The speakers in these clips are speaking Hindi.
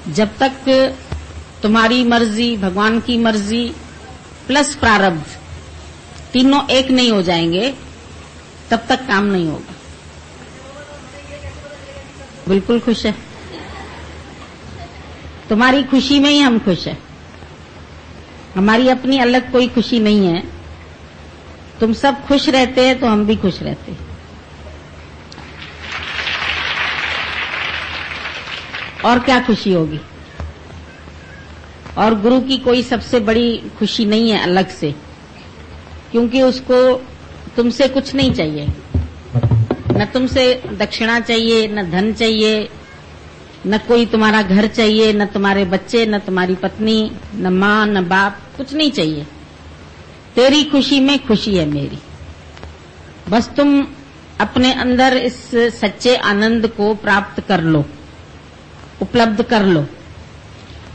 जब तक तुम्हारी मर्जी, भगवान की मर्जी प्लस प्रारब्ध तीनों एक नहीं हो जाएंगे, तब तक काम नहीं होगा। बिल्कुल खुश है, तुम्हारी खुशी में ही हम खुश हैं। हमारी अपनी अलग कोई खुशी नहीं है। तुम सब खुश रहते हैं तो हम भी खुश रहते हैं। और क्या खुशी होगी? और गुरु की कोई सबसे बड़ी खुशी नहीं है अलग से, क्योंकि उसको तुमसे कुछ नहीं चाहिए। न तुमसे दक्षिणा चाहिए, न धन चाहिए, न कोई तुम्हारा घर चाहिए, न तुम्हारे बच्चे, न तुम्हारी पत्नी, न माँ, न बाप, कुछ नहीं चाहिए। तेरी खुशी में खुशी है मेरी। बस तुम अपने अंदर इस सच्चे आनंद को प्राप्त कर लो, उपलब्ध कर लो,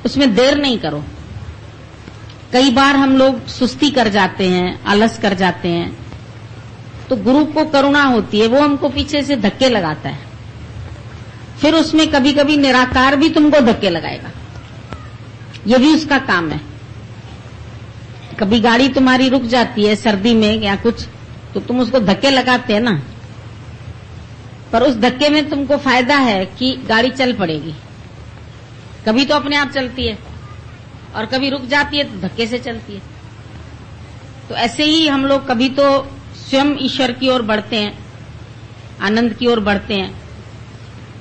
उसमें देर नहीं करो। कई बार हम लोग सुस्ती कर जाते हैं, आलस कर जाते हैं, तो गुरु को करुणा होती है, वो हमको पीछे से धक्के लगाता है। फिर उसमें कभी कभी निराकार भी तुमको धक्के लगाएगा, ये भी उसका काम है। कभी गाड़ी तुम्हारी रुक जाती है सर्दी में या कुछ, तो तुम उसको धक्के लगाते हैं ना, पर उस धक्के में तुमको फायदा है कि गाड़ी चल पड़ेगी। कभी तो अपने आप चलती है और कभी रुक जाती है तो धक्के से चलती है। तो ऐसे ही हम लोग कभी तो स्वयं ईश्वर की ओर बढ़ते हैं, आनंद की ओर बढ़ते हैं,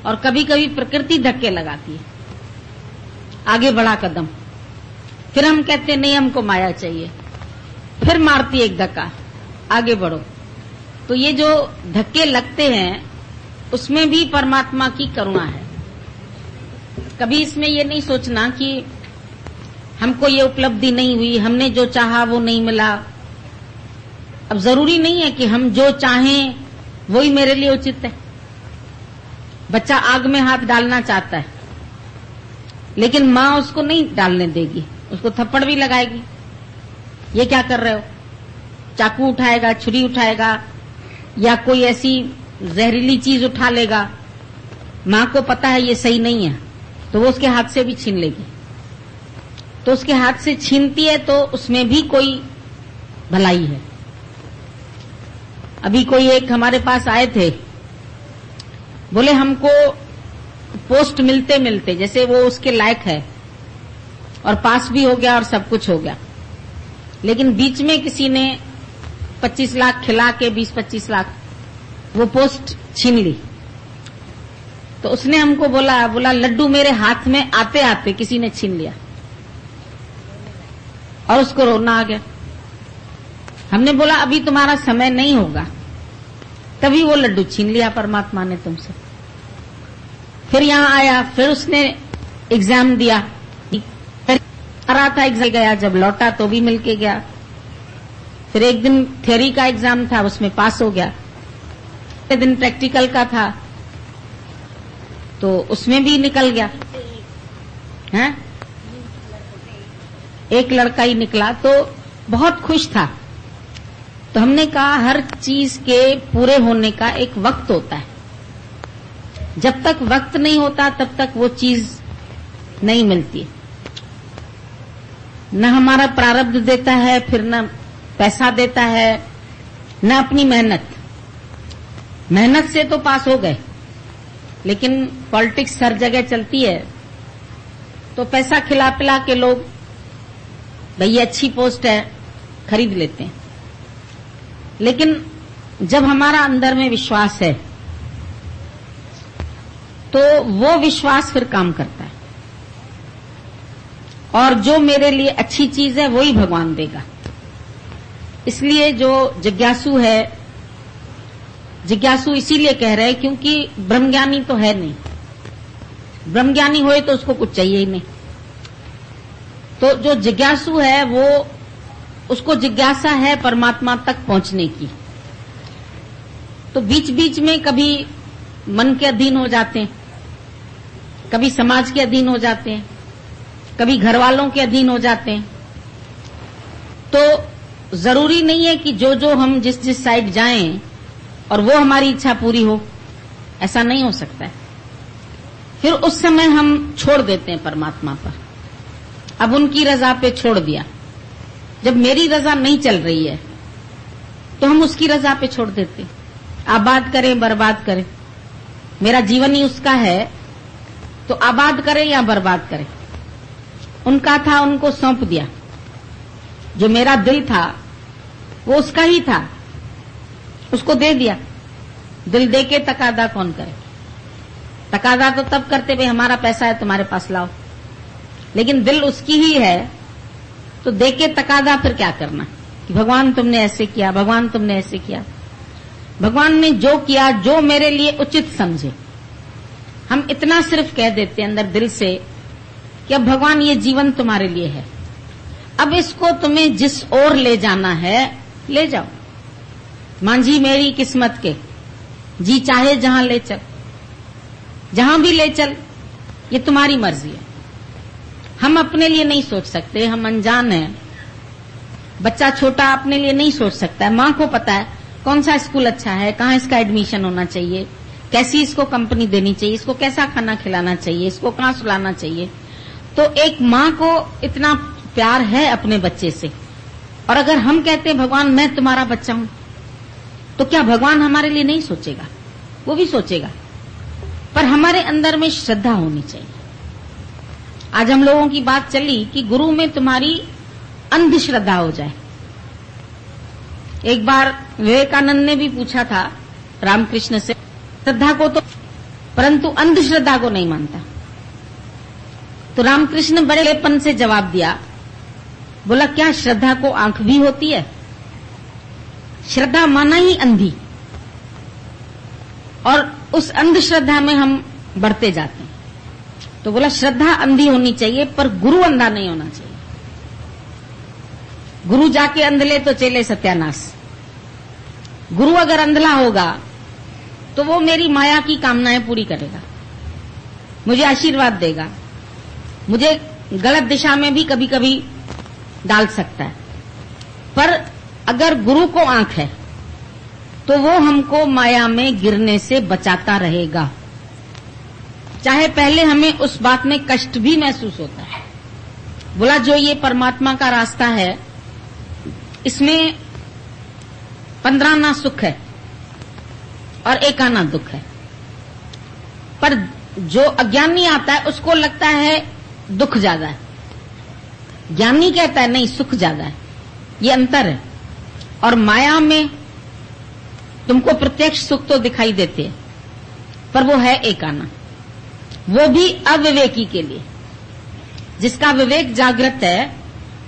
और कभी कभी प्रकृति धक्के लगाती है, आगे बढ़ा कदम। फिर हम कहते हैं नहीं, हमको माया चाहिए, फिर मारती है एक धक्का, आगे बढ़ो। तो ये जो धक्के लगते हैं उसमें भी परमात्मा की करुणा है। कभी इसमें ये नहीं सोचना कि हमको ये उपलब्धि नहीं हुई, हमने जो चाहा वो नहीं मिला। अब जरूरी नहीं है कि हम जो चाहें वही मेरे लिए उचित है। बच्चा आग में हाथ डालना चाहता है, लेकिन माँ उसको नहीं डालने देगी, उसको थप्पड़ भी लगाएगी। ये क्या कर रहे हो? चाकू उठाएगा, छुरी उठाएगा, या कोई ऐसी जहरीली चीज उठा लेगा। माँ को पता है ये सही नहीं है, तो वो उसके हाथ से भी छीन लेगी। तो उसके हाथ से छीनती है तो उसमें भी कोई भलाई है। अभी कोई एक हमारे पास आए थे, बोले हमको पोस्ट मिलते मिलते, जैसे वो उसके लायक है और पास भी हो गया और सब कुछ हो गया, लेकिन बीच में किसी ने 25 लाख खिला के 20-25 लाख वो पोस्ट छीन ली। तो उसने हमको बोला लड्डू मेरे हाथ में आते आते किसी ने छीन लिया, और उसको रोना आ गया। हमने बोला अभी तुम्हारा समय नहीं होगा, तभी वो लड्डू छीन लिया परमात्मा ने तुमसे। फिर यहां आया, फिर उसने एग्जाम दिया, आ रहा था एग्जाम, गया, जब लौटा तो भी मिलके गया। फिर एक दिन थ्योरी का एग्जाम था, उसमें पास हो गया। एक दिन प्रैक्टिकल का था, तो उसमें भी निकल गया। हैं? एक लड़का ही निकला, तो बहुत खुश था। तो हमने कहा हर चीज के पूरे होने का एक वक्त होता है। जब तक वक्त नहीं होता तब तक वो चीज नहीं मिलती। न हमारा प्रारब्ध देता है, फिर न पैसा देता है, न अपनी मेहनत। मेहनत से तो पास हो गए, लेकिन पॉलिटिक्स हर जगह चलती है, तो पैसा खिला पिला के लोग भई अच्छी पोस्ट है खरीद लेते हैं। लेकिन जब हमारा अंदर में विश्वास है तो वो विश्वास फिर काम करता है, और जो मेरे लिए अच्छी चीज है वही भगवान देगा। इसलिए जो जिज्ञासु है, जिज्ञासु इसीलिए कह रहे हैं क्योंकि ब्रह्मज्ञानी तो है नहीं। ब्रह्मज्ञानी होए तो उसको कुछ चाहिए ही नहीं। तो जो जिज्ञासु है वो, उसको जिज्ञासा है परमात्मा तक पहुंचने की। तो बीच बीच में कभी मन के अधीन हो जाते हैं, कभी समाज के अधीन हो जाते हैं, कभी घर वालों के अधीन हो जाते हैं। तो जरूरी नहीं है कि जो जो हम जिस जिस साइड जाएं और वो हमारी इच्छा पूरी हो, ऐसा नहीं हो सकता है। फिर उस समय हम छोड़ देते हैं परमात्मा पर। अब उनकी रजा पे छोड़ दिया। जब मेरी रजा नहीं चल रही है तो हम उसकी रजा पे छोड़ देते। आबाद करें बर्बाद करें, मेरा जीवन ही उसका है, तो आबाद करें या बर्बाद करें। उनका था, उनको सौंप दिया। जो मेरा दिल था वो उसका ही था, उसको दे दिया। दिल दे के तकादा कौन करे? तकादा तो तब करते भाई हमारा पैसा है तुम्हारे पास लाओ, लेकिन दिल उसकी ही है, तो दे के तकादा फिर क्या करना कि भगवान तुमने ऐसे किया, भगवान तुमने ऐसे किया। भगवान ने जो किया, जो मेरे लिए उचित समझे। हम इतना सिर्फ कह देते अंदर दिल से कि अब भगवान ये जीवन तुम्हारे लिए है, अब इसको तुम्हें जिस ओर ले जाना है ले जाओ। मांझी मेरी किस्मत के, जी चाहे जहां ले चल, जहां भी ले चल, ये तुम्हारी मर्जी है। हम अपने लिए नहीं सोच सकते, हम अनजान हैं। बच्चा छोटा अपने लिए नहीं सोच सकता है। मां को पता है कौन सा स्कूल अच्छा है, कहां इसका एडमिशन होना चाहिए, कैसी इसको कंपनी देनी चाहिए, इसको कैसा खाना खिलाना चाहिए, इसको कहां सुलाना चाहिए। तो एक मां को इतना प्यार है अपने बच्चे से। और अगर हम कहते हैं भगवान मैं तुम्हारा बच्चा हूं, तो क्या भगवान हमारे लिए नहीं सोचेगा? वो भी सोचेगा, पर हमारे अंदर में श्रद्धा होनी चाहिए। आज हम लोगों की बात चली कि गुरु में तुम्हारी अंधश्रद्धा हो जाए। एक बार विवेकानंद ने भी पूछा था रामकृष्ण से, श्रद्धा को तो, परंतु अंधश्रद्धा को नहीं मानता। तो रामकृष्ण बड़ेपन से जवाब दिया, बोला क्या श्रद्धा को आंख भी होती है? श्रद्धा माना ही अंधी, और उस अंधश्रद्धा में हम बढ़ते जाते हैं। तो बोला श्रद्धा अंधी होनी चाहिए, पर गुरु अंधा नहीं होना चाहिए। गुरु जाके अंधले तो चेले सत्यानाश। गुरु अगर अंधला होगा तो वो मेरी माया की कामनाएं पूरी करेगा, मुझे आशीर्वाद देगा, मुझे गलत दिशा में भी कभी कभी डाल सकता है। पर अगर गुरु को आंख है तो वो हमको माया में गिरने से बचाता रहेगा, चाहे पहले हमें उस बात में कष्ट भी महसूस होता है। बोला जो ये परमात्मा का रास्ता है, इसमें 15 आना सुख है और 1 आना दुख है। पर जो अज्ञानी आता है उसको लगता है दुख ज्यादा है, ज्ञानी कहता है नहीं सुख ज्यादा है। ये अंतर है। और माया में तुमको प्रत्यक्ष सुख तो दिखाई देते हैं, पर वो है 1 आना, वो भी अविवेकी के लिए। जिसका विवेक जागृत है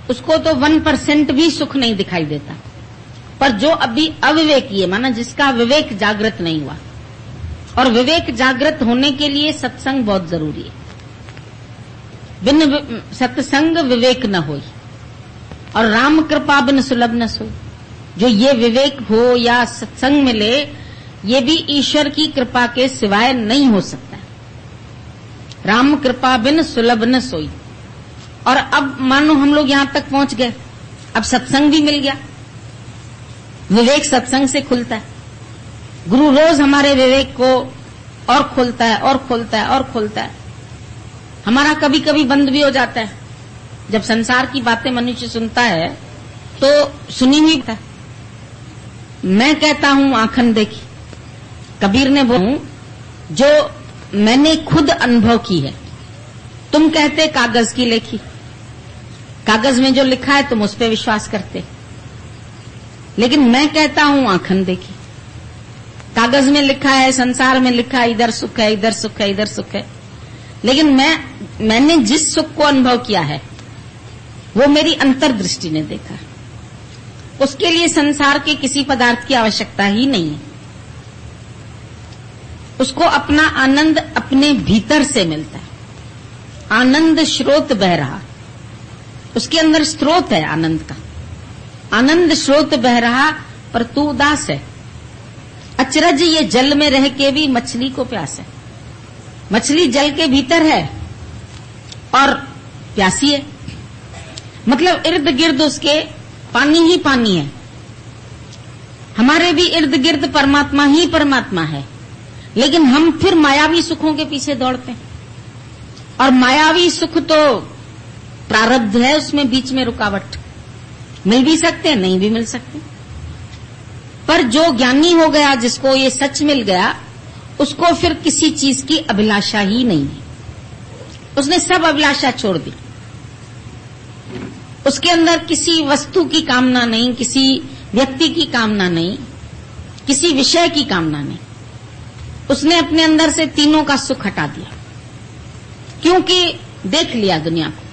उसको तो 1% भी सुख नहीं दिखाई देता, पर जो अभी अविवेकी है, माना जिसका विवेक जागृत नहीं हुआ। और विवेक जागृत होने के लिए सत्संग बहुत जरूरी है। बिन सत्संग विवेक न होई, और राम कृपा बिन सुलभ न सोई। जो ये विवेक हो या सत्संग मिले, ये भी ईश्वर की कृपा के सिवाय नहीं हो सकता। राम कृपा बिन सुलभ न सोई। और अब मानो हम लोग यहां तक पहुंच गए, अब सत्संग भी मिल गया, विवेक सत्संग से खुलता है। गुरु रोज हमारे विवेक को और खोलता है और खोलता है और खोलता है। हमारा कभी कभी बंद भी हो जाता है। जब संसार की बातें मनुष्य सुनता है तो सुनी हुई था। मैं कहता हूं आंखन देखी, कबीर ने बोला जो मैंने खुद अनुभव की है। तुम कहते कागज की लेखी, कागज में जो लिखा है तुम उस पर विश्वास करते, लेकिन मैं कहता हूं आंखन देखी। कागज में लिखा है, संसार में लिखा है, इधर सुख है, इधर सुख है, इधर सुख है, लेकिन मैंने जिस सुख को अनुभव किया है वो मेरी अंतर्दृष्टि ने देखा। उसके लिए संसार के किसी पदार्थ की आवश्यकता ही नहीं है। उसको अपना आनंद अपने भीतर से मिलता है। आनंद स्रोत बह रहा, उसके अंदर स्रोत है आनंद का। आनंद स्रोत बह रहा, पर तू उदास है। अचरज ये जल में रह के भी मछली को प्यास है। मछली जल के भीतर है और प्यासी है, मतलब इर्द गिर्द उसके पानी ही पानी है। हमारे भी इर्द गिर्द परमात्मा ही परमात्मा है, लेकिन हम फिर मायावी सुखों के पीछे दौड़ते हैं। और मायावी सुख तो प्रारब्ध है, उसमें बीच में रुकावट, मिल भी सकते हैं, नहीं भी मिल सकते। पर जो ज्ञानी हो गया, जिसको ये सच मिल गया, उसको फिर किसी चीज की अभिलाषा ही नहीं है। उसने सब अभिलाषा छोड़ दी। उसके अंदर किसी वस्तु की कामना नहीं, किसी व्यक्ति की कामना नहीं, किसी विषय की कामना नहीं। उसने अपने अंदर से तीनों का सुख हटा दिया, क्योंकि देख लिया दुनिया को,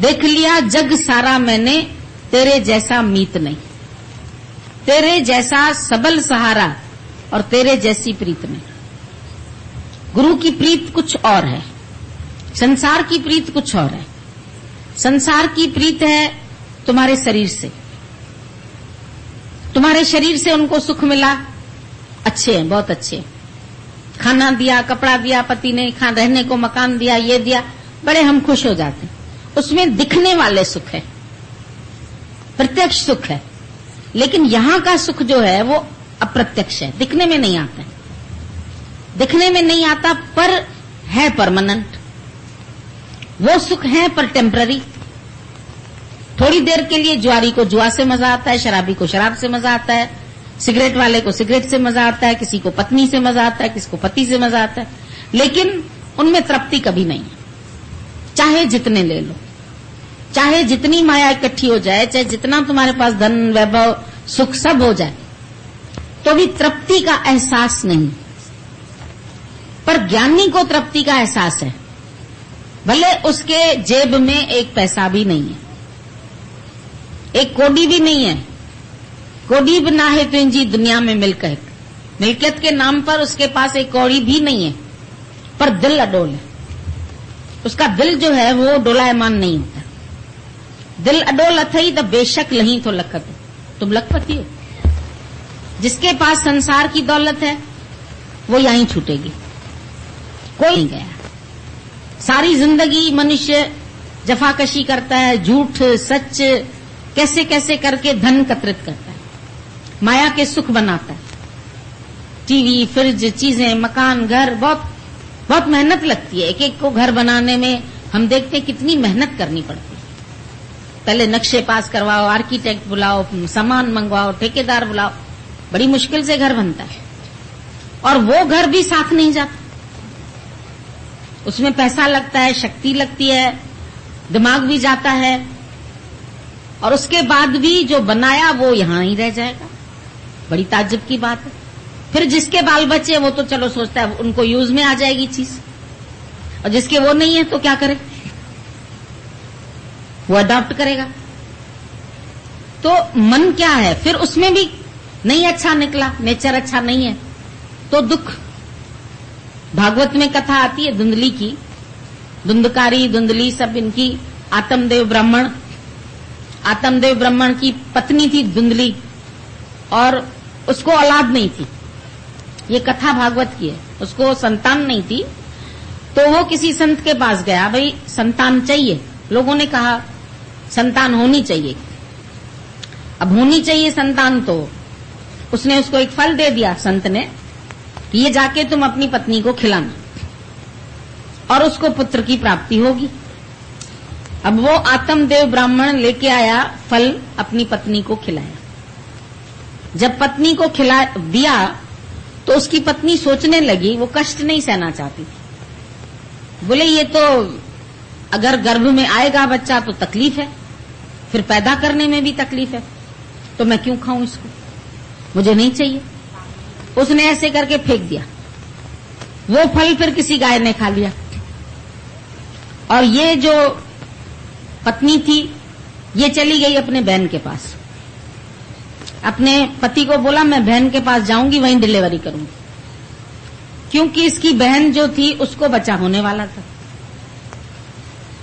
देख लिया जग सारा मैंने, तेरे जैसा मीत नहीं, तेरे जैसा सबल सहारा और तेरे जैसी प्रीत नहीं। गुरु की प्रीत कुछ और है, संसार की प्रीत कुछ और है। संसार की प्रीत है तुम्हारे शरीर से, तुम्हारे शरीर से उनको सुख मिला, अच्छे हैं, बहुत अच्छे हैं, खाना दिया, कपड़ा दिया, पति ने रहने को मकान दिया, ये दिया, बड़े हम खुश हो जाते हैं। उसमें दिखने वाले सुख है, प्रत्यक्ष सुख है। लेकिन यहां का सुख जो है वो अप्रत्यक्ष है, दिखने में नहीं आता है, दिखने में नहीं आता, पर है परमानेंट। वो सुख है पर टेम्पररी। थोड़ी देर के लिए जुआरी को जुआ से मजा आता है, शराबी को शराब से मजा आता है, सिगरेट वाले को सिगरेट से मजा आता है, किसी को पत्नी से मजा आता है, किसी को पति से मजा आता है, लेकिन उनमें तृप्ति कभी नहीं है। चाहे जितने ले लो, चाहे जितनी माया इकट्ठी हो जाए, चाहे जितना तुम्हारे पास धन वैभव सुख सब हो जाए, तो भी तृप्ति का एहसास नहीं। पर ज्ञानी को तृप्ति का एहसास है, भले उसके जेब में एक पैसा भी नहीं है, एक कौड़ी भी नहीं है। कौड़ी भी ना है तुझी दुनिया में मिल्कियत के नाम पर उसके पास एक कौड़ी भी नहीं है, पर दिल अडोल है। उसका दिल जो है वो डोलायमान नहीं होता। दिल अडोल अथई तो बेशक लही तो लखत, तुम लखपति हो। जिसके पास संसार की दौलत है वो यहीं छूटेगी, कोई नहीं गया। सारी जिंदगी मनुष्य जफाकशी करता है, झूठ सच कैसे कैसे करके धन एकत्रित करता है, माया के सुख बनाता है, टीवी फ्रिज चीजें मकान घर, बहुत बहुत मेहनत लगती है। एक एक को घर बनाने में हम देखते हैं कितनी मेहनत करनी पड़ती है। पहले नक्शे पास करवाओ, आर्किटेक्ट बुलाओ, सामान मंगवाओ, ठेकेदार बुलाओ, बड़ी मुश्किल से घर बनता है। और वो घर भी साथ नहीं जाता, उसमें पैसा लगता है, शक्ति लगती है, दिमाग भी जाता है, और उसके बाद भी जो बनाया वो यहां ही रह जाएगा। बड़ी ताज्जुब की बात है। फिर जिसके बाल बच्चे वो तो चलो सोचता है उनको यूज में आ जाएगी चीज, और जिसके वो नहीं है तो क्या करे, वो अडॉप्ट करेगा। तो मन क्या है, फिर उसमें भी नहीं अच्छा निकला, नेचर अच्छा नहीं है तो दुख। भागवत में कथा आती है धुंधली की, धुंधकारी धुंधली सब इनकी। आत्मदेव ब्राह्मण की पत्नी थी धुंधली, और उसको औलाद नहीं थी। ये कथा भागवत की है। उसको संतान नहीं थी, तो वो किसी संत के पास गया, भाई संतान चाहिए। लोगों ने कहा संतान होनी चाहिए। अब होनी चाहिए संतान, तो उसने उसको एक फल दे दिया संत ने, ये जाके तुम अपनी पत्नी को खिलाना और उसको पुत्र की प्राप्ति होगी। अब वो आत्मदेव ब्राह्मण लेके आया फल, अपनी पत्नी को खिलाया। जब पत्नी को खिला दिया तो उसकी पत्नी सोचने लगी, वो कष्ट नहीं सहना चाहती थी। बोले ये तो अगर गर्भ में आएगा बच्चा तो तकलीफ है, फिर पैदा करने में भी तकलीफ है, तो मैं क्यों खाऊं इसको, मुझे नहीं चाहिए। उसने ऐसे करके फेंक दिया। वो फल फिर किसी गाय ने खा लिया, और ये जो पत्नी थी ये चली गई अपने बहन के पास। अपने पति को बोला मैं बहन के पास जाऊंगी, वहीं डिलीवरी करूंगी, क्योंकि इसकी बहन जो थी उसको बच्चा होने वाला था।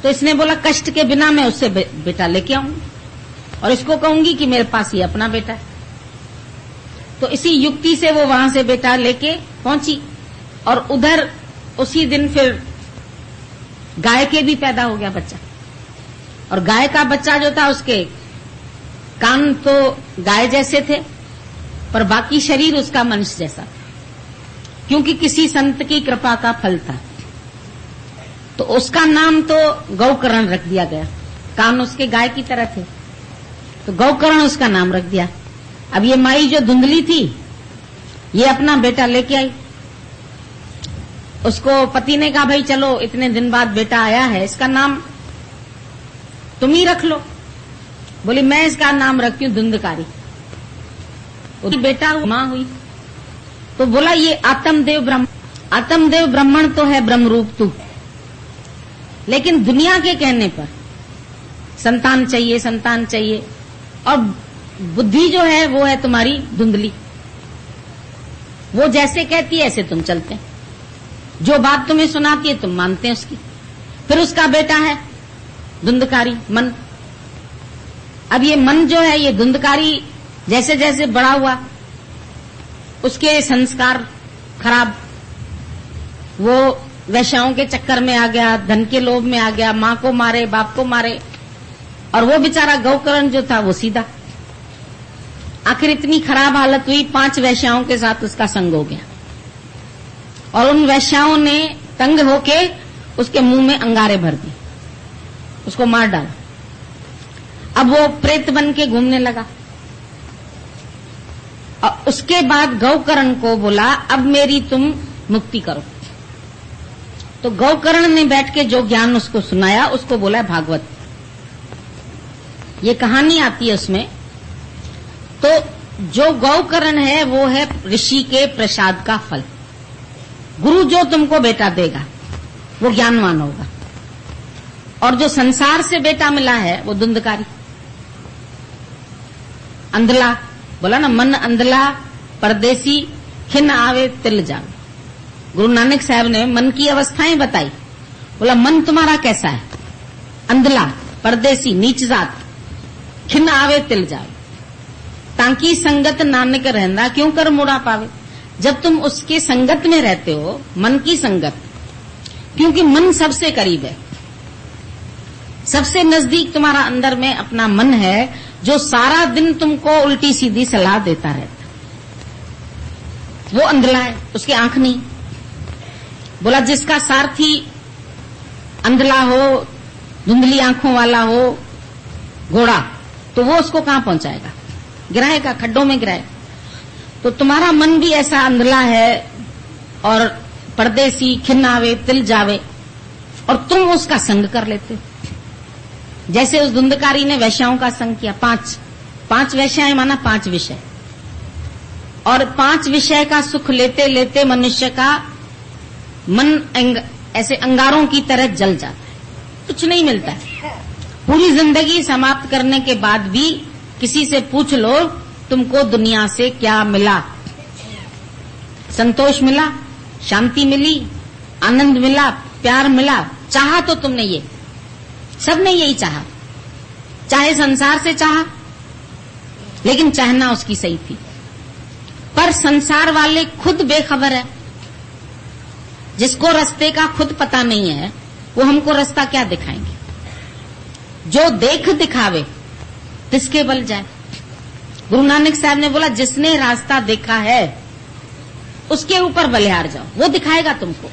तो इसने बोला कष्ट के बिना मैं उससे बेटा लेके आऊंगी, और इसको कहूंगी कि मेरे पास ये अपना बेटा है। तो इसी युक्ति से वो वहां से बेटा लेके पहुंची, और उधर उसी दिन फिर गाय के भी पैदा हो गया बच्चा। और गाय का बच्चा जो था उसके कान तो गाय जैसे थे, पर बाकी शरीर उसका मनुष्य जैसा था, क्योंकि किसी संत की कृपा का फल था। तो उसका नाम तो गौकर्ण रख दिया गया, कान उसके गाय की तरह थे, तो गौकर्ण उसका नाम रख दिया। अब ये माई जो धुंधली थी, ये अपना बेटा लेके आई। उसको पति ने कहा, भाई चलो इतने दिन बाद बेटा आया है, इसका नाम तुम ही रख लो। बोली मैं इसका नाम रखती हूं धुंधकारी। बेटा मां हुई तो बोला ये आत्मदेव ब्रह्म, आत्मदेव ब्राह्मण तो है ब्रह्म रूप तू, लेकिन दुनिया के कहने पर संतान चाहिए, संतान चाहिए, और बुद्धि जो है वो है तुम्हारी धुंधली। वो जैसे कहती है ऐसे तुम चलते हैं, जो बात तुम्हें सुनाती है तुम मानते हैं उसकी। फिर उसका बेटा है धुंधकारी मन। अब ये मन जो है, ये धुंधकारी जैसे जैसे बड़ा हुआ, उसके संस्कार खराब, वो वैश्याओं के चक्कर में आ गया, धन के लोभ में आ गया, मां को मारे, बाप को मारे, और वो बेचारा गौकर्ण जो था वो सीधा। आखिर इतनी खराब हालत हुई, 5 वैश्याओं के साथ उसका संग हो गया, और उन वैश्याओं ने तंग होके उसके मुंह में अंगारे भर दी, उसको मार डाला। अब वो प्रेत बन के घूमने लगा, और उसके बाद गौकर्ण को बोला अब मेरी तुम मुक्ति करो। तो गौकर्ण ने बैठ के जो ज्ञान उसको सुनाया, उसको बोला भागवत। ये कहानी आती है उसमें। तो जो गौकर्ण है वो है ऋषि के प्रसाद का फल। गुरु जो तुमको बेटा देगा वो ज्ञानवान होगा, और जो संसार से बेटा मिला है वो धुंधकारी, अंधला। बोला ना, मन अंधला परदेसी, खिन आवे तिल जावे। गुरु नानक साहब ने मन की अवस्थाएं बताई। बोला मन तुम्हारा कैसा है? अंधला, परदेसी, नीच जात, खिन आवे तिल जावे। ताकि संगत नानक रहना क्यों कर मुड़ा पावे। जब तुम उसके संगत में रहते हो, मन की संगत, क्योंकि मन सबसे करीब है, सबसे नजदीक तुम्हारा अंदर में अपना मन है, जो सारा दिन तुमको उल्टी सीधी सलाह देता रहता। वो अंधला है, उसकी आंख नहीं। बोला जिसका सारथी अंधला हो, धुंधली आंखों वाला हो घोड़ा, तो वो उसको कहां पहुंचाएगा? गिराएगा, खड्डों में गिराएगा। तो तुम्हारा मन भी ऐसा अंधला है और परदेसी, खिन आवे तिल जावे, और तुम उसका संग कर लेते हो। जैसे उस धुंधकारी ने वैश्याओं का संग किया। 5 वैश्याएं माना 5 विषय, और 5 विषय का सुख लेते लेते मनुष्य का मन ऐसे अंगारों की तरह जल जाता है, कुछ नहीं मिलता है। पूरी जिंदगी समाप्त करने के बाद भी किसी से पूछ लो तुमको दुनिया से क्या मिला? संतोष मिला, शांति मिली, आनंद मिला, प्यार मिला? चाहा तो तुमने ये, सबने यही चाहा, चाहे संसार से चाहा, लेकिन चाहना उसकी सही थी। पर संसार वाले खुद बेखबर है। जिसको रास्ते का खुद पता नहीं है, वो हमको रास्ता क्या दिखाएंगे? जो देख दिखावे तिसके बल जाए। गुरु नानक साहब ने बोला जिसने रास्ता देखा है उसके ऊपर बलिहार जाओ, वो दिखाएगा तुमको,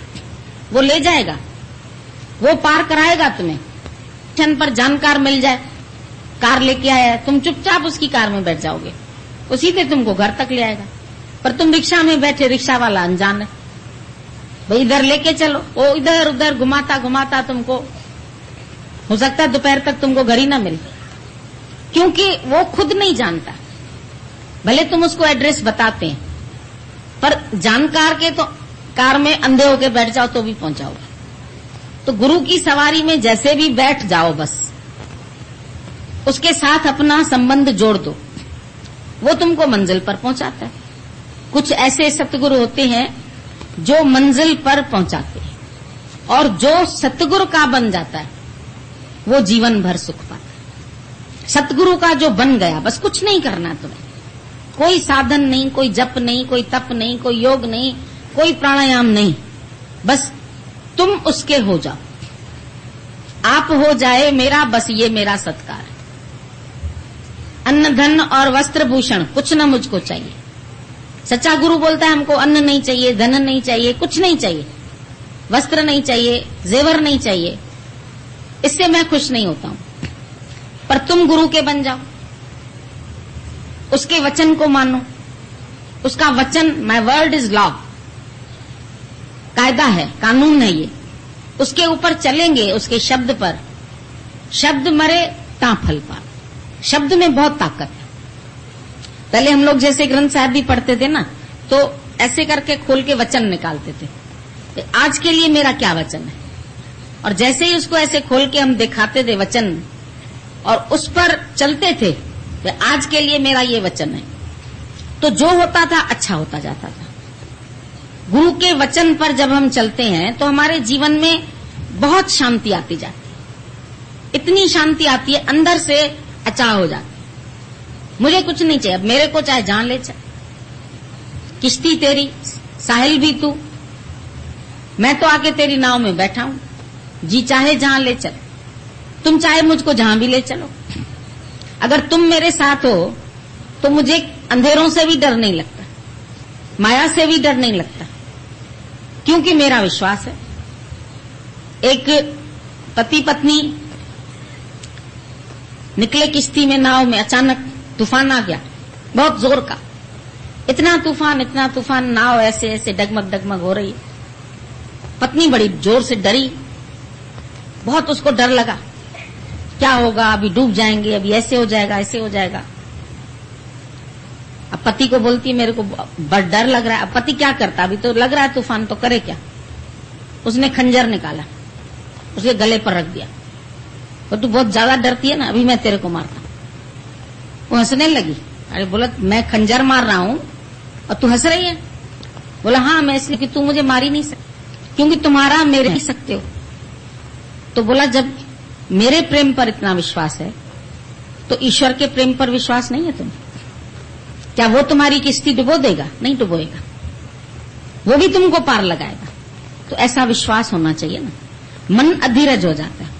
वो ले जाएगा, वो पार कराएगा तुम्हें। स्टेशन पर जानकार मिल जाए, कार लेके आया है, तुम चुपचाप उसकी कार में बैठ जाओगे, वो सीधे तुमको घर तक ले आएगा। पर तुम रिक्शा में बैठे, रिक्शा वाला अनजान है, भाई इधर लेके चलो, वो इधर उधर घुमाता घुमाता तुमको, हो सकता है दोपहर तक तुमको घर ही ना मिले, क्योंकि वो खुद नहीं जानता। भले तुम उसको एड्रेस बताते हैं, पर जानकार के तो कार में अंधे होके बैठ जाओ तो भी पहुंचाओगे। तो गुरु की सवारी में जैसे भी बैठ जाओ, बस उसके साथ अपना संबंध जोड़ दो, वो तुमको मंजिल पर पहुंचाता है। कुछ ऐसे सतगुरु होते हैं जो मंजिल पर पहुंचाते हैं, और जो सतगुरु का बन जाता है वो जीवन भर सुख पाता है। सतगुरु का जो बन गया, बस कुछ नहीं करना तुम्हें, कोई साधन नहीं, कोई जप नहीं, कोई तप नहीं, कोई योग नहीं, कोई प्राणायाम नहीं, बस तुम उसके हो जाओ। आप हो जाए मेरा, बस ये मेरा सत्कार है। अन्न धन और वस्त्र भूषण कुछ न मुझको चाहिए। सच्चा गुरु बोलता है हमको अन्न नहीं चाहिए, धन नहीं चाहिए, कुछ नहीं चाहिए, वस्त्र नहीं चाहिए, जेवर नहीं चाहिए, इससे मैं खुश नहीं होता हूं। पर तुम गुरु के बन जाओ, उसके वचन को मानो, उसका वचन, माय वर्ड इज लॉ, कायदा है, कानून है ये, उसके ऊपर चलेंगे, उसके शब्द पर। शब्द मरे ता फल पा, शब्द में बहुत ताकत है। पहले हम लोग जैसे ग्रंथ साहब भी पढ़ते थे ना, तो ऐसे करके खोल के वचन निकालते थे, तो आज के लिए मेरा क्या वचन है, और जैसे ही उसको ऐसे खोल के हम दिखाते थे वचन और उस पर चलते थे, तो आज के लिए मेरा ये वचन है, तो जो होता था अच्छा होता जाता था। गुरु के वचन पर जब हम चलते हैं तो हमारे जीवन में बहुत शांति आती जाती है, इतनी शांति आती है अंदर से अचाह हो जाती है। मुझे कुछ नहीं चाहिए, अब मेरे को चाहे जान ले, चाहे किश्ती तेरी, साहिल भी तू, मैं तो आके तेरी नाव में बैठा हूं, जी चाहे जहां ले चल, तुम चाहे मुझको जहां भी ले चलो। अगर तुम मेरे साथ हो तो मुझे अंधेरों से भी डर नहीं लगता, माया से भी डर नहीं लगता, क्योंकि मेरा विश्वास है। एक पति पत्नी निकले किश्ती में, नाव में, अचानक तूफान आ गया, बहुत जोर का, इतना तूफान, नाव ऐसे ऐसे डगमग डगमग हो रही है। पत्नी बड़ी जोर से डरी, बहुत उसको डर लगा, क्या होगा, अभी डूब जाएंगे, अभी ऐसे हो जाएगा, ऐसे हो जाएगा। अब पति को बोलती है मेरे को बड़ा डर लग रहा है। अब पति क्या करता, अभी तो लग रहा है तूफान, तो करे क्या। उसने खंजर निकाला, उसके गले पर रख दिया, तो तू बहुत ज्यादा डरती है ना, अभी मैं तेरे को मारता हूं। वो हंसने लगी, अरे बोला मैं खंजर मार रहा हूं और तू हंस रही है। बोला हाँ, मैं इसलिए कि तू मुझे मार ही नहीं सकती, क्योंकि तुम्हारा मेरे ही सकते हो। तो बोला जब मेरे प्रेम पर इतना विश्वास है तो ईश्वर के प्रेम पर विश्वास नहीं है तुम्हें? क्या वो तुम्हारी किश्ती डुबो देगा? नहीं डुबोएगा, वो भी तुमको पार लगाएगा। तो ऐसा विश्वास होना चाहिए ना। मन अधीरज हो जाता है,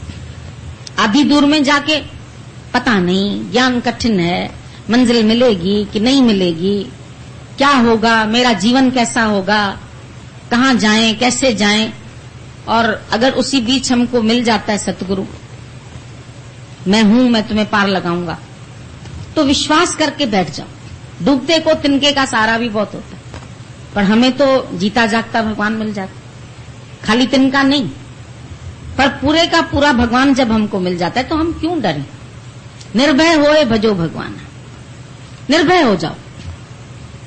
आधी दूर में जाके पता नहीं, ज्ञान कठिन है, मंजिल मिलेगी कि नहीं मिलेगी, क्या होगा, मेरा जीवन कैसा होगा, कहां जाएं, कैसे जाएं। और अगर उसी बीच हमको मिल जाता है सतगुरु, मैं हूं, मैं तुम्हें पार लगाऊंगा, तो विश्वास करके बैठ जाओ। डूबते को तिनके का सहारा भी बहुत होता है, पर हमें तो जीता जागता भगवान मिल जाता, खाली तिनका नहीं, पर पूरे का पूरा भगवान जब हमको मिल जाता है तो हम क्यों डरें। निर्भय होए भजो भगवान, निर्भय हो जाओ।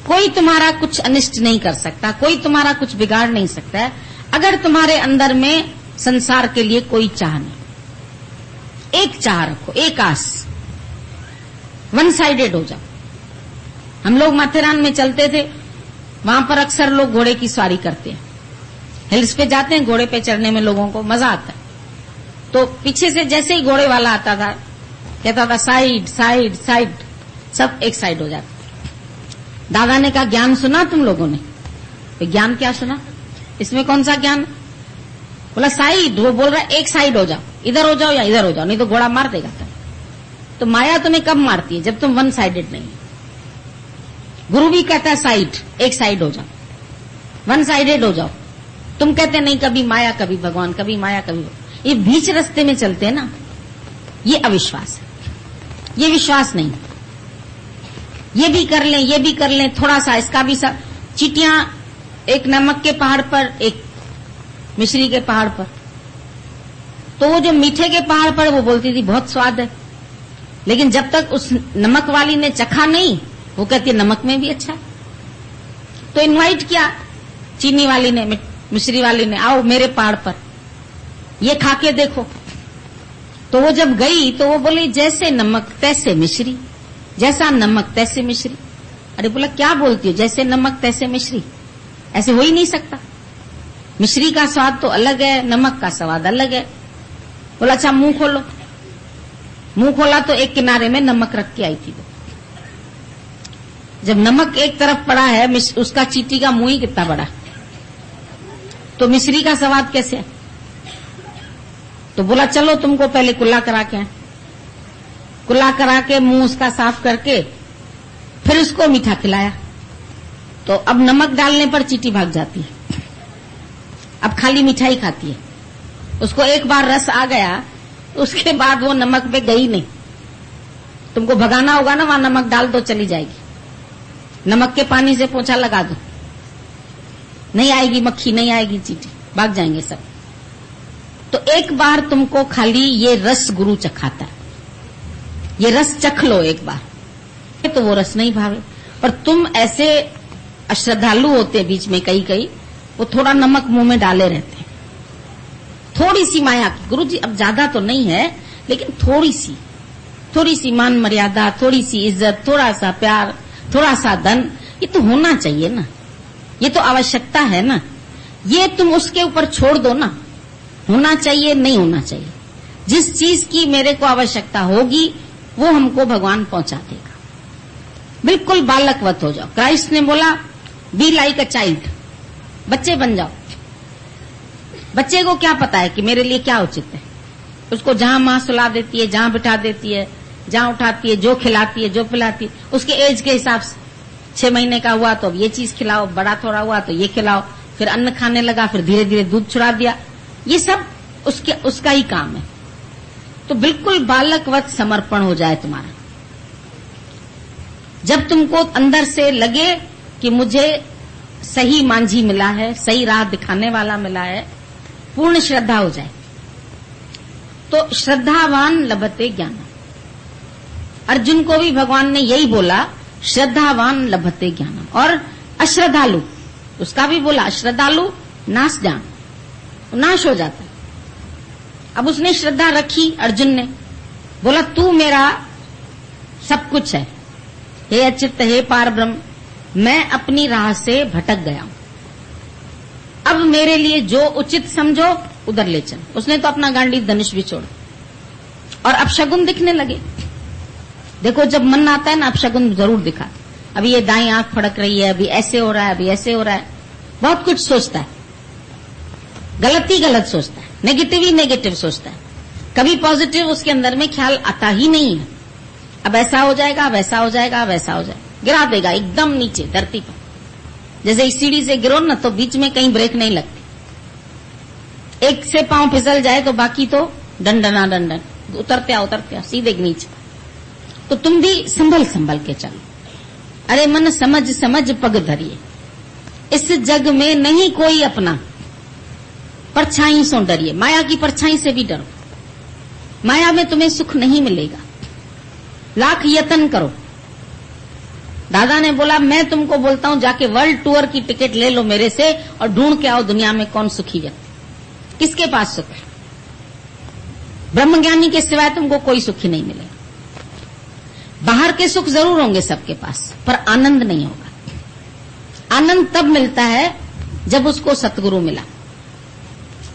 कोई तुम्हारा कुछ अनिष्ट नहीं कर सकता, कोई तुम्हारा कुछ बिगाड़ नहीं सकता है, अगर तुम्हारे अंदर में संसार के लिए कोई चाह नहीं। एक चाह रखो, एक आस, वन साइडेड हो जाओ। हम लोग माथेरान में चलते थे, वहां पर अक्सर लोग घोड़े की सवारी करते हैं, हिल्स पे जाते हैं, घोड़े पे चढ़ने में लोगों को मजा आता है। तो पीछे से जैसे ही घोड़े वाला आता था, कहता था साइड साइड साइड, सब एक साइड हो जाता। दादा ने कहा ज्ञान सुना तुम लोगों ने? तो ज्ञान क्या सुना, इसमें कौन सा ज्ञान? बोला साइड, वो बोल रहा है एक साइड हो जाओ, इधर हो जाओ या इधर हो जाओ, नहीं तो घोड़ा मार देगा तुम। तो माया तुम्हें कब मारती है? जब तुम वन साइडेड नहीं। गुरु भी कहता है साइड, एक साइड हो जाओ, वन साइडेड हो जाओ। तुम कहते नहीं कभी माया कभी भगवान, कभी माया कभी भगवान। ये बीच रास्ते में चलते हैं ना, ये अविश्वास है, ये विश्वास नहीं। ये भी कर लें, ये भी कर लें, थोड़ा सा इसका भी सा, चीटियां एक नमक के पहाड़ पर, एक मिश्री के पहाड़ पर। तो वो जो मीठे के पहाड़ पर वो बोलती थी बहुत स्वाद है, लेकिन जब तक उस नमक वाली ने चखा नहीं, वो कहती है नमक में भी अच्छा। तो इनवाइट किया चीनी वाली ने, मिश्री वाली ने, आओ मेरे पहाड़ पर, ये खा के देखो। तो वो जब गई तो वो बोली जैसे नमक तैसे मिश्री, जैसा नमक तैसे मिश्री। अरे बोला क्या बोलती हो, जैसे नमक तैसे मिश्री? ऐसे हो ही नहीं सकता। मिश्री का स्वाद तो अलग है, नमक का स्वाद अलग है। बोला अच्छा मुंह खोलो। मुंह खोला तो एक किनारे में नमक रख के आई थी वो। जब नमक एक तरफ पड़ा है, उसका चींटी का मुंह ही कितना बड़ा, तो मिश्री का स्वाद कैसे है? तो बोला चलो तुमको पहले कुल्ला करा के आए। कुल्ला करा के मुंह उसका साफ करके फिर उसको मीठा खिलाया। तो अब नमक डालने पर चींटी भाग जाती है, अब खाली मिठाई खाती है। उसको एक बार रस आ गया, उसके बाद वो नमक पे गई नहीं। तुमको भगाना होगा ना, वहां नमक डाल दो, चली जाएगी। नमक के पानी से पोछा लगा दो, नहीं आएगी मक्खी, नहीं आएगी चींटी, भाग जाएंगे सब। तो एक बार तुमको खाली ये रस गुरु चखाता है, ये रस चख लो एक बार, तो वो रस नहीं भावे। पर तुम ऐसे अश्रद्धालु होते बीच में कई वो थोड़ा नमक मुंह में डाले रहते हैं, थोड़ी सी माया की। गुरु जी अब ज्यादा तो नहीं है, लेकिन थोड़ी सी मान मर्यादा, थोड़ी सी इज्जत, थोड़ा सा प्यार, थोड़ा सा धन, ये तो होना चाहिए ना, ये तो आवश्यकता है ना। ये तुम उसके ऊपर छोड़ दो ना, होना चाहिए नहीं होना चाहिए। जिस चीज की मेरे को आवश्यकता होगी वो हमको भगवान पहुंचा देगा। बिल्कुल बालकवत हो जाओ। क्राइस्ट ने बोला बी लाइक अ चाइल्ड, बच्चे बन जाओ। बच्चे को क्या पता है कि मेरे लिए क्या उचित है। उसको जहां मां सुला देती है, जहां बिठा देती है, जहां उठाती है, जो खिलाती है, जो पिलाती है, उसके एज के हिसाब से 6 महीने का हुआ तो अब ये चीज खिलाओ, बड़ा थोड़ा हुआ तो ये खिलाओ, फिर अन्न खाने लगा, फिर धीरे धीरे दूध छुड़ा दिया। ये सब उसका ही काम है। तो बिल्कुल बालकवत समर्पण हो जाए तुम्हारा। जब तुमको अंदर से लगे कि मुझे सही मांझी मिला है, सही राह दिखाने वाला मिला है, पूर्ण श्रद्धा हो जाए। तो श्रद्धावान लभते ज्ञान। अर्जुन को भी भगवान ने यही बोला, श्रद्धावान लभते ज्ञान। और अश्रद्धालु, उसका भी बोला अश्रद्धालु नाश जान, नाश हो जाता है। अब उसने श्रद्धा रखी, अर्जुन ने बोला तू मेरा सब कुछ है, हे अच्युत, हे पार ब्रह्म, मैं अपनी राह से भटक गया हूं, अब मेरे लिए जो उचित समझो उधर ले चल। उसने तो अपना गांडीव धनुष भी छोड़ा और अपशगुन दिखने लगे। देखो जब मन आता है ना, अपशगुन जरूर दिखा। अभी ये दाई आंख फड़क रही है, अभी ऐसे हो रहा है, अभी ऐसे हो रहा है, बहुत कुछ सोचता है, गलत ही गलत सोचता है, नेगेटिव ही नेगेटिव सोचता है। कभी पॉजिटिव उसके अंदर में ख्याल आता ही नहीं है। अब ऐसा हो जाएगा, अब ऐसा हो जाएगा, अब ऐसा हो जाएगा, गिरा देगा एकदम नीचे धरती पर। जैसे इस सीढ़ी से गिरो ना तो बीच में कहीं ब्रेक नहीं लगती, एक से पांव फिसल जाए तो बाकी तो डंडना डंडन, उतरते आओ सीधे नीचे। तो तुम भी संभल के चलो। अरे मन समझ समझ पग धरिए, इस जग में नहीं कोई अपना, परछाई से डरिए। माया की परछाई से भी डरो, माया में तुम्हें सुख नहीं मिलेगा। लाख यत्न करो। दादा ने बोला मैं तुमको बोलता हूं जाके वर्ल्ड टूर की टिकट ले लो मेरे से और ढूंढ के आओ दुनिया में कौन सुखी व्यक्ति, किसके पास सुख है। ब्रह्मज्ञानी के सिवाय तुमको कोई सुखी नहीं मिलेगा। बाहर के सुख जरूर होंगे सबके पास, पर आनंद नहीं होगा। आनंद तब मिलता है जब उसको सतगुरु मिला।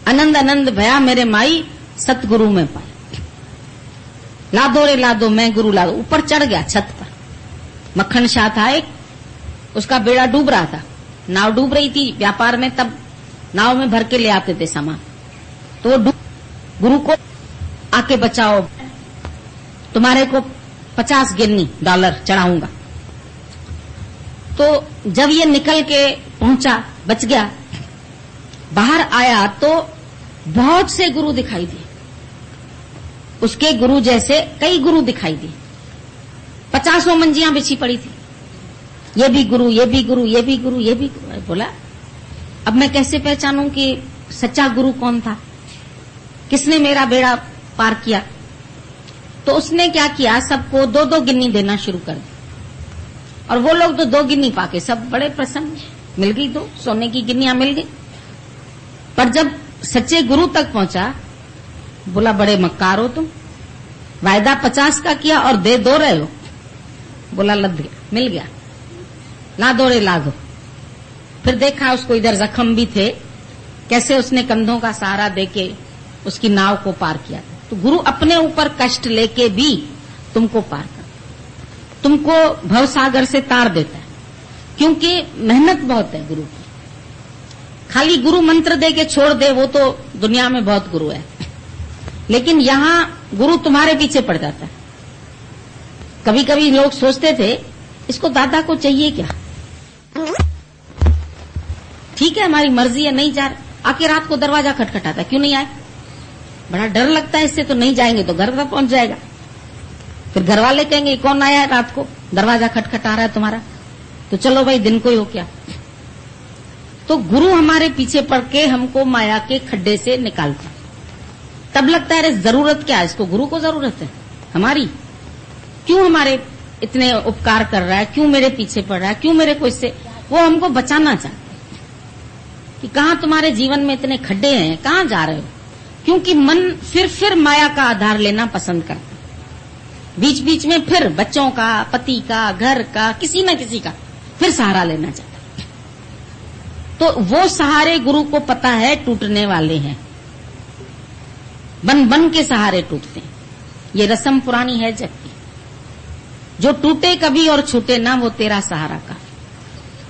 आनंद आनंद भया मेरे माई, सतगुरु में पाई। लादो रे लादो, मैं गुरु लादो। ऊपर चढ़ गया छत पर। मक्खन शाह था एक, उसका बेड़ा डूब रहा था, नाव डूब रही थी व्यापार में, तब नाव में भर के ले आते थे सामान। तो वो गुरु को आके बचाओ, तुम्हारे को 50 गिन्नी डॉलर चढ़ाऊंगा। तो जब ये निकल के पहुंचा, बच गया, बाहर आया तो बहुत से गुरु दिखाई दिए। उसके गुरु जैसे कई गुरु दिखाई दिए। 50 मंजियां बिछी पड़ी थी, ये भी गुरु, ये भी गुरु, ये भी गुरु, ये भी गुरु। बोला अब मैं कैसे पहचानूं कि सच्चा गुरु कौन था, किसने मेरा बेड़ा पार किया। तो उसने क्या किया, सबको 2-2 गिन्नी देना शुरू कर दी। और वो लोग तो 2 गिन्नी पाके सब बड़े प्रसन्न, मिल गई 2 सोने की गिन्नियां मिल गई। पर जब सच्चे गुरु तक पहुंचा, बोला बड़े मक्कार हो तुम, वायदा 50 का किया और दे 2 रहे हो। बोला लद गया, मिल गया, ला दो रे ला दो। फिर देखा उसको इधर जख्म भी थे, कैसे उसने कंधों का सहारा देके उसकी नाव को पार किया। तो गुरु अपने ऊपर कष्ट लेके भी तुमको पार कर, तुमको भवसागर से तार देता है। क्योंकि मेहनत बहुत है गुरु की। खाली गुरु मंत्र दे के छोड़ दे, वो तो दुनिया में बहुत गुरु है, लेकिन यहां गुरु तुम्हारे पीछे पड़ जाता है। कभी कभी लोग सोचते थे इसको दादा को चाहिए क्या, ठीक है हमारी मर्जी है, नहीं जा रहा, आके रात को दरवाजा खटखटाता, क्यों नहीं आए? बड़ा डर लगता है इससे, तो नहीं जाएंगे तो घर तक पहुंच जाएगा। फिर घर वाले कहेंगे कौन आया है रात को, दरवाजा खटखटा रहा है तुम्हारा, तो चलो भाई दिन को ही हो क्या। तो गुरु हमारे पीछे पड़ के हमको माया के खड्डे से निकालता। तब लगता है अरे जरूरत क्या है इसको, गुरु को जरूरत है हमारी, क्यों हमारे इतने उपकार कर रहा है, क्यों मेरे पीछे पड़ रहा है, क्यों मेरे को इससे, वो हमको बचाना चाहते कि कहां तुम्हारे जीवन में इतने खड्डे हैं, कहां जा रहे हो। क्योंकि मन फिर माया का आधार लेना पसंद करता, बीच बीच में फिर बच्चों का, पति का, घर का, किसी न किसी का फिर सहारा लेना चाहता। तो वो सहारे गुरु को पता है टूटने वाले हैं, बन बन के सहारे टूटते हैं। ये रस्म पुरानी है जग की, जो टूटे कभी और छूटे ना वो तेरा सहारा का।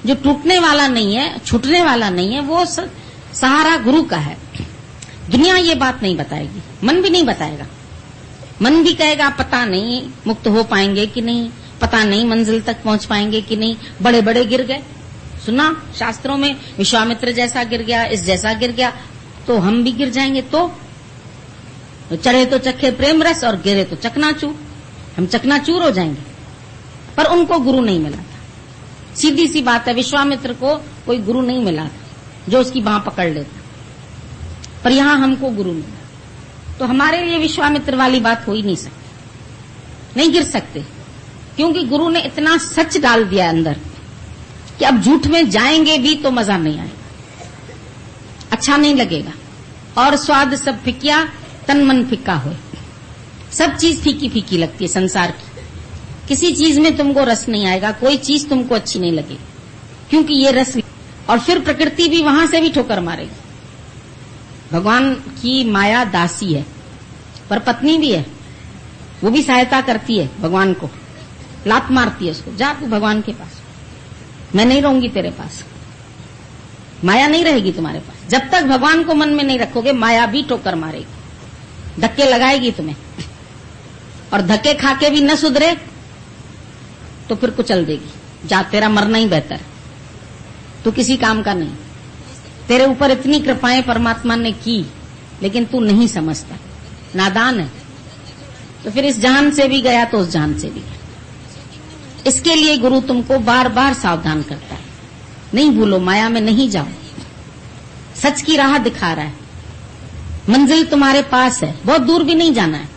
जो टूटने वाला नहीं है, छूटने वाला नहीं है, वो सहारा गुरु का है। दुनिया ये बात नहीं बताएगी, मन भी नहीं बताएगा। मन भी कहेगा पता नहीं मुक्त हो पाएंगे कि नहीं, पता नहीं मंजिल तक पहुंच पाएंगे कि नहीं, बड़े बड़े गिर गए। सुना शास्त्रों में विश्वामित्र जैसा गिर गया, इस जैसा गिर गया, तो हम भी गिर जाएंगे। तो चढ़े तो चखे प्रेम रस और गिरे तो चकनाचूर, हम चकनाचूर हो जाएंगे। पर उनको गुरु नहीं मिला था, सीधी सी बात है। विश्वामित्र को कोई गुरु नहीं मिला था जो उसकी बांह पकड़ लेता, पर यहां हमको गुरु मिला। तो हमारे लिए विश्वामित्र वाली बात हो ही नहीं सकती, नहीं गिर सकते, क्योंकि गुरु ने इतना सच डाल दिया अंदर कि अब झूठ में जाएंगे भी तो मजा नहीं आएगा, अच्छा नहीं लगेगा। और स्वाद सब फिकिया तन मन फिक्का हो, सब चीज फीकी फीकी लगती है संसार की। किसी चीज में तुमको रस नहीं आएगा, कोई चीज तुमको अच्छी नहीं लगेगी, क्योंकि ये रस। और फिर प्रकृति भी वहां से भी ठोकर मारेगी। भगवान की माया दासी है, पर पत्नी भी है, वो भी सहायता करती है भगवान को, लात मारती है उसको, जा तू भगवान के पास, मैं नहीं रहूंगी तेरे पास, माया नहीं रहेगी तुम्हारे पास। जब तक भगवान को मन में नहीं रखोगे, माया भी ठोकर मारेगी, धक्के लगाएगी तुम्हें, और धक्के खा के भी न सुधरे तो फिर कुचल देगी। जा, तेरा मरना ही बेहतर है, तू किसी काम का नहीं। तेरे ऊपर इतनी कृपाएं परमात्मा ने की, लेकिन तू नहीं समझता, नादान है। तो फिर इस जहान से भी गया तो उस जहान से भी गया। इसके लिए गुरु तुमको बार बार सावधान करता है, नहीं भूलो, माया में नहीं जाओ, सच की राह दिखा रहा है, मंजिल तुम्हारे पास है, बहुत दूर भी नहीं जाना है।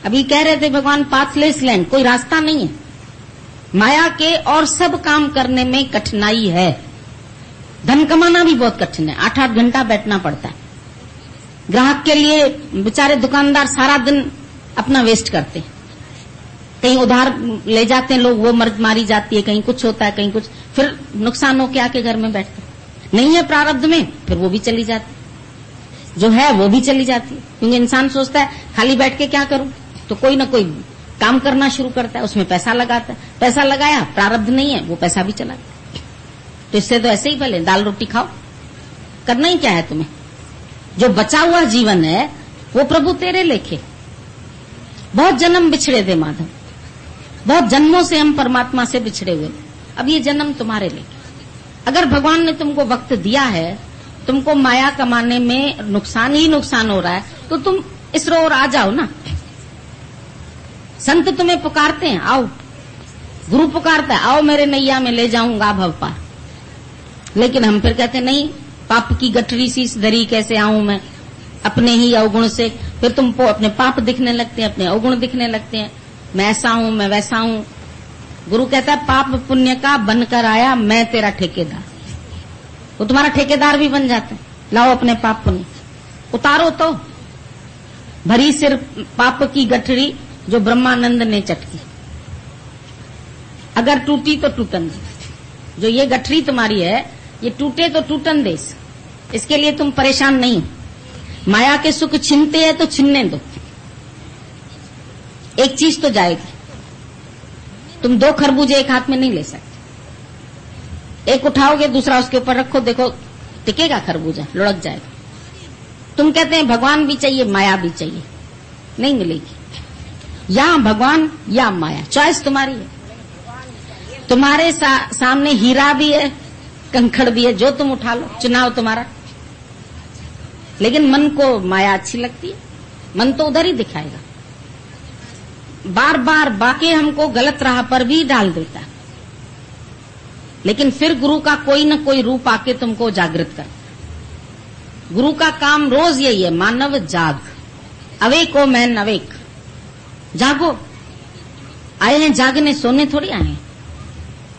अभी कह रहे थे भगवान पाथलेस लैंड, कोई रास्ता नहीं है। माया के और सब काम करने में कठिनाई है, धन कमाना भी बहुत कठिन है, 8-8 घंटा बैठना पड़ता है। ग्राहक के लिए बेचारे दुकानदार सारा दिन अपना वेस्ट करते हैं, कहीं उधार ले जाते हैं लोग, वो मर्द मारी जाती है, कहीं कुछ होता है, कहीं कुछ, फिर नुकसान हो के आके घर में बैठते। नहीं है प्रारब्ध में, फिर वो भी चली जाती, जो है वो भी चली जाती है। क्योंकि इंसान सोचता है खाली बैठ के क्या करूं, तो कोई ना कोई काम करना शुरू करता है, उसमें पैसा लगाता है, पैसा लगाया, प्रारब्ध नहीं है, वो पैसा भी चला गया। तो इससे तो ऐसे ही भले दाल रोटी खाओ, करना ही क्या है तुम्हें। जो बचा हुआ जीवन है वो प्रभु तेरे लेखे। बहुत जन्म बिछड़े थे माधव, बहुत जन्मों से हम परमात्मा से बिछड़े हुए, अब ये जन्म तुम्हारे लेके। अगर भगवान ने तुमको वक्त दिया है, तुमको माया कमाने में नुकसान ही नुकसान हो रहा है, तो तुम इस ओर आ जाओ ना। संत तुम्हें पुकारते हैं, आओ, गुरु पुकारता है, आओ मेरे नैया में ले जाऊंगा भव पार। लेकिन हम फिर कहते नहीं, पाप की गठरी सी धरी कैसे आऊं मैं अपने ही अवगुण से। फिर तुमको अपने पाप दिखने लगते हैं, अपने अवगुण दिखने लगते हैं, मैं ऐसा हूं, मैं वैसा हूं। गुरु कहता है पाप पुण्य का बनकर आया मैं तेरा ठेकेदार। वो तुम्हारा ठेकेदार भी बन जाता है। लाओ अपने पाप पुण्य उतारो, तो भरी सिर पाप की गठरी जो ब्रह्मानंद ने चटकी, अगर टूटी तो टूटन दे। जो ये गठरी तुम्हारी है, ये टूटे तो टूटन दे, इसके लिए तुम परेशान नहीं हो। माया के सुख छीनते हैं तो छीनने दो, एक चीज तो जाएगी। तुम 2 खरबूजे एक हाथ में नहीं ले सकते, एक उठाओगे दूसरा उसके ऊपर रखो, देखो टिकेगा खरबूजा, लुढ़क जाएगा। तुम कहते हैं भगवान भी चाहिए, माया भी चाहिए, नहीं मिलेगी। या भगवान या माया, चॉइस तुम्हारी है। तुम्हारे सामने हीरा भी है, कंकड़ भी है, जो तुम उठा लो, चुनाव तुम्हारा। लेकिन मन को माया अच्छी लगती है, मन तो उधर ही दिखाएगा, बार बार बाके हमको गलत राह पर भी डाल देता है। लेकिन फिर गुरु का कोई न कोई रूप आके तुमको जागृत करता है। गुरु का काम रोज यही है, मानव जाग, अवेक ओ मैन अवेक, जागो। आए हैं जागने, सोने थोड़ी आए हैं।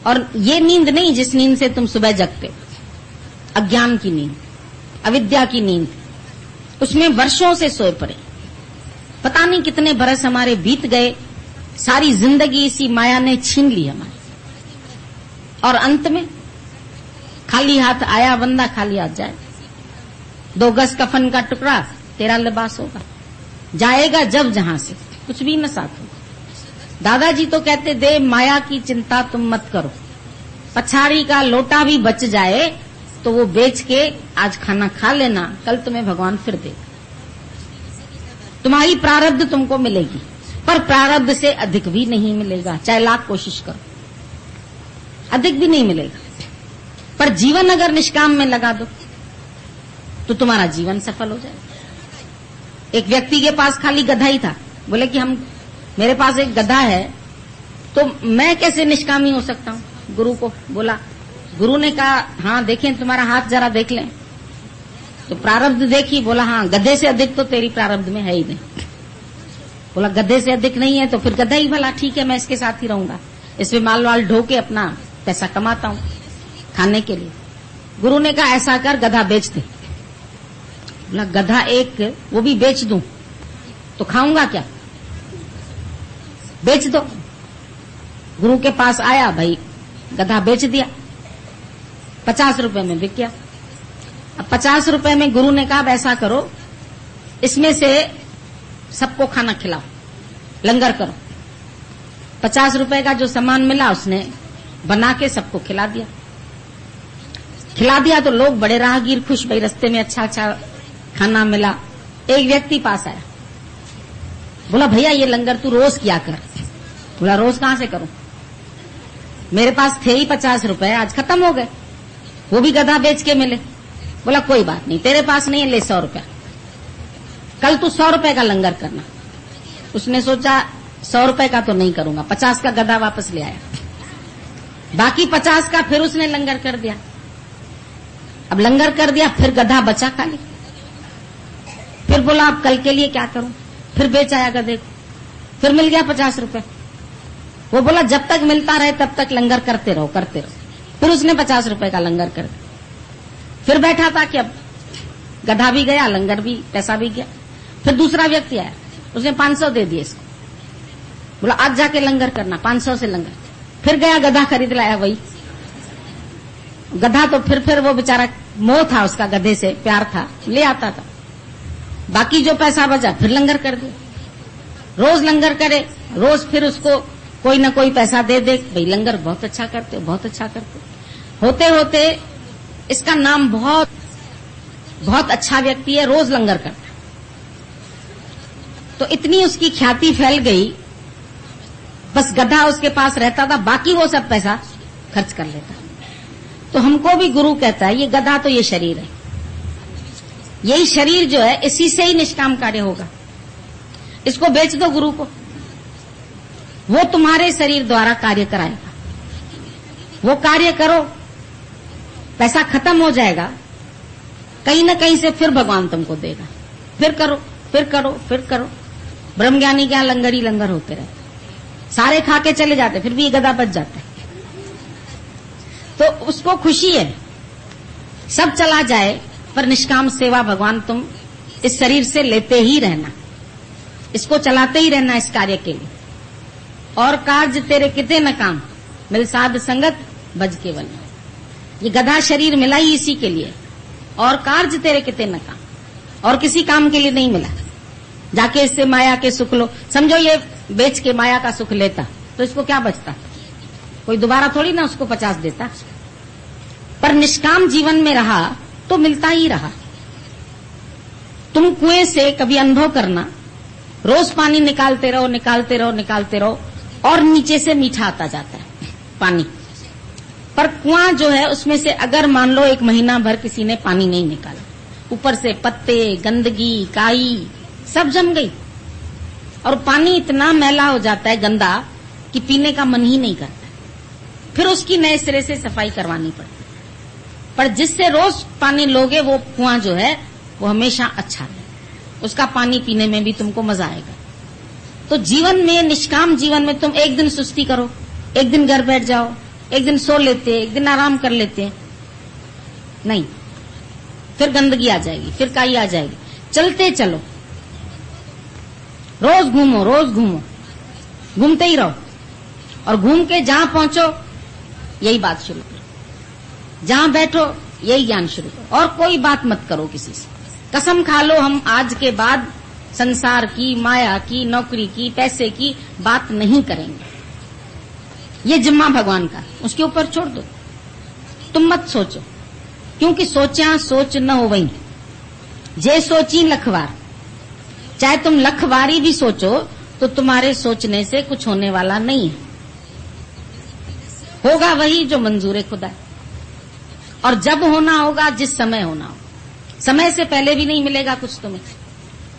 और ये नींद नहीं जिस नींद से तुम सुबह जगते हो, अज्ञान की नींद, अविद्या की नींद, उसमें वर्षों से सोए पड़े, पता नहीं कितने बरस हमारे बीत गए, सारी जिंदगी इसी माया ने छीन ली हमारी, और अंत में खाली हाथ आया बंदा खाली हाथ जाए। 2 गज कफन का टुकड़ा तेरा लिबास होगा, जाएगा जब जहां से, कुछ भी न साथ होगा। दादाजी तो कहते दे माया की चिंता तुम मत करो, पछाड़ी का लोटा भी बच जाए तो वो बेच के आज खाना खा लेना, कल तुम्हें भगवान फिर देगा। तुम्हारी प्रारब्ध तुमको मिलेगी, पर प्रारब्ध से अधिक भी नहीं मिलेगा, चाहे लाख कोशिश करो, अधिक भी नहीं मिलेगा। पर जीवन अगर निष्काम में लगा दो तो तुम्हारा जीवन सफल हो जाएगा। एक व्यक्ति के पास खाली गधा ही था, बोले कि मेरे पास एक गधा है तो मैं कैसे निष्कामी हो सकता हूं। गुरु को बोला, गुरु ने कहा हाँ देखें तुम्हारा हाथ जरा देख लें, तो प्रारब्ध देखी, बोला हाँ गधे से अधिक तो तेरी प्रारब्ध में है ही नहीं। बोला गधे से अधिक नहीं है तो फिर गधा ही भला, ठीक है मैं इसके साथ ही रहूंगा, इसमें माल वाल ढो के अपना पैसा कमाता हूं खाने के लिए। गुरु ने कहा ऐसा कर, गधा बेच दे। बोला गधा एक वो भी बेच दूं तो खाऊंगा क्या, बेच दो। गुरु के पास आया, भाई गधा बेच दिया, 50 रुपए में बिक गया। अब 50 रुपए में गुरु ने कहा ऐसा करो, इसमें से सबको खाना खिलाओ, लंगर करो। 50 रुपए का जो सामान मिला उसने बना के सबको खिला दिया। खिला दिया तो लोग बड़े राहगीर खुश, भाई रास्ते में अच्छा अच्छा खाना मिला। एक व्यक्ति पास आया, बोला भैया ये लंगर तू रोज किया कर। बोला रोज कहां से करूं, मेरे पास थे ही 50 रुपए, आज खत्म हो गए, वो भी गधा बेच के मिले। बोला कोई बात नहीं, तेरे पास नहीं है, ले 100 रुपया, कल तू 100 रुपए का लंगर करना। उसने सोचा 100 रुपए का तो नहीं करूंगा, 50 का गधा वापस ले आया, बाकी 50 का फिर उसने लंगर कर दिया। अब लंगर कर दिया, फिर गधा बचा खाली। फिर बोला अब कल के लिए क्या करूं, फिर बेच आया गधे को, फिर मिल गया 50 रुपए। वो बोला जब तक मिलता रहे तब तक लंगर करते रहो करते रहो। फिर उसने 50 रुपए का लंगर कर दिया। फिर बैठा था कि अब गधा भी गया, लंगर भी, पैसा भी गया। फिर दूसरा व्यक्ति आया, उसने 500 दे दिए इसको, बोला आज जाके लंगर करना, 500 से लंगर। फिर गया, गधा खरीद लाया। वही गधा तो फिर वो बेचारा, मोह था उसका गधे से, प्यार था, ले आता था। बाकी जो पैसा बचा फिर लंगर कर दिया, रोज लंगर करे, रोज फिर उसको कोई ना कोई पैसा दे दे, भाई लंगर बहुत अच्छा करते हो, बहुत अच्छा करते हो। होते होते इसका नाम बहुत बहुत अच्छा व्यक्ति है, रोज लंगर करता। तो इतनी उसकी ख्याति फैल गई, बस गधा उसके पास रहता था, बाकी वो सब पैसा खर्च कर लेता। तो हमको भी गुरु कहता है ये गधा तो ये शरीर है, यही शरीर जो है इसी से ही निष्काम कार्य होगा, इसको बेच दो गुरु को, वो तुम्हारे शरीर द्वारा कार्य कराएगा। वो कार्य करो, पैसा खत्म हो जाएगा, कहीं न कहीं से फिर भगवान तुमको देगा। फिर करो, फिर करो, फिर करो। ब्रह्मज्ञानी क्या लंगर ही लंगर होते रहते, सारे खा के चले जाते, फिर भी ये गधा बच जाता है। तो उसको खुशी है, सब चला जाए पर निष्काम सेवा भगवान तुम इस शरीर से लेते ही रहना, इसको चलाते ही रहना इस कार्य के लिए। और कार्य तेरे किते न काम, मिल साध संगत बज के बन। ये गधा शरीर मिला ही इसी के लिए, और कार्य तेरे किते न काम, और किसी काम के लिए नहीं मिला। जाके इससे माया के सुख लो, समझो ये बेच के माया का सुख लेता तो इसको क्या बचता, कोई दोबारा थोड़ी ना उसको 50 देता। पर निष्काम जीवन में रहा तो मिलता ही रहा। तुम कुएं से कभी अनुभव करना, रोज पानी निकालते रहो, निकालते रहो, निकालते रहो, और नीचे से मीठा आता जाता है पानी। पर कुआं जो है उसमें से अगर मान लो 1 महीना भर किसी ने पानी नहीं निकाला, ऊपर से पत्ते, गंदगी, काई सब जम गई और पानी इतना मैला हो जाता है, गंदा, कि पीने का मन ही नहीं करता। फिर उसकी नए सिरे से सफाई करवानी पड़ती। पर जिससे रोज पानी लोगे वो कुआं जो है वो हमेशा अच्छा है, उसका पानी पीने में भी तुमको मजा आएगा। तो जीवन में, निष्काम जीवन में तुम एक दिन सुस्ती करो, एक दिन घर बैठ जाओ, एक दिन सो लेते, एक दिन आराम कर लेते, नहीं, फिर गंदगी आ जाएगी, फिर काई आ जाएगी। चलते चलो, रोज घूमो, रोज घूमो, घूमते ही रहो और घूम के जहां पहुंचो यही बात शुरू करो, जहां बैठो यही ज्ञान शुरू करो और कोई बात मत करो किसी से। कसम खा लो हम आज के बाद संसार की, माया की, नौकरी की, पैसे की बात नहीं करेंगे। ये जिम्मा भगवान का, उसके ऊपर छोड़ दो, तुम मत सोचो, क्योंकि सोचा सोच न हो वही, जे सोची लखवार। चाहे तुम लखवारी भी सोचो तो तुम्हारे सोचने से कुछ होने वाला नहीं है, होगा वही जो मंजूर खुदा है। और जब होना होगा, जिस समय होना होगा, समय से पहले भी नहीं मिलेगा कुछ तुम्हें,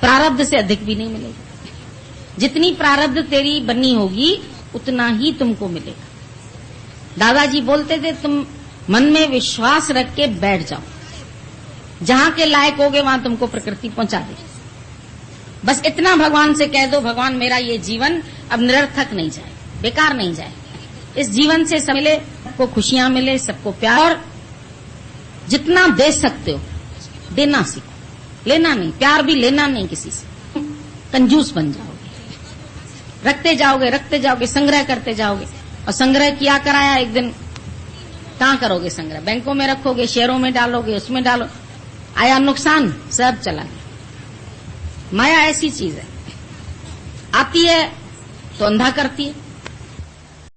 प्रारब्ध से अधिक भी नहीं मिलेगा। जितनी प्रारब्ध तेरी बनी होगी उतना ही तुमको मिलेगा। दादाजी बोलते थे तुम मन में विश्वास रख के बैठ जाओ, जहां के लायक होगे वहां तुमको प्रकृति पहुंचा देगी। बस इतना भगवान से कह दो, भगवान मेरा ये जीवन अब निरर्थक नहीं जाए, बेकार नहीं जाए, इस जीवन से सब मिले, सबको खुशियां मिले, सबको प्यार, और जितना दे सकते हो देना सीखो, लेना नहीं, प्यार भी लेना नहीं किसी से। कंजूस बन जाओगे, रखते जाओगे, रखते जाओगे, संग्रह करते जाओगे, और संग्रह किया कराया एक दिन कहां करोगे संग्रह? बैंकों में रखोगे, शेयरों में डालोगे, उसमें डालो, आया नुकसान, सब चला गया। माया ऐसी चीज है, आती है तो अंधा करती है,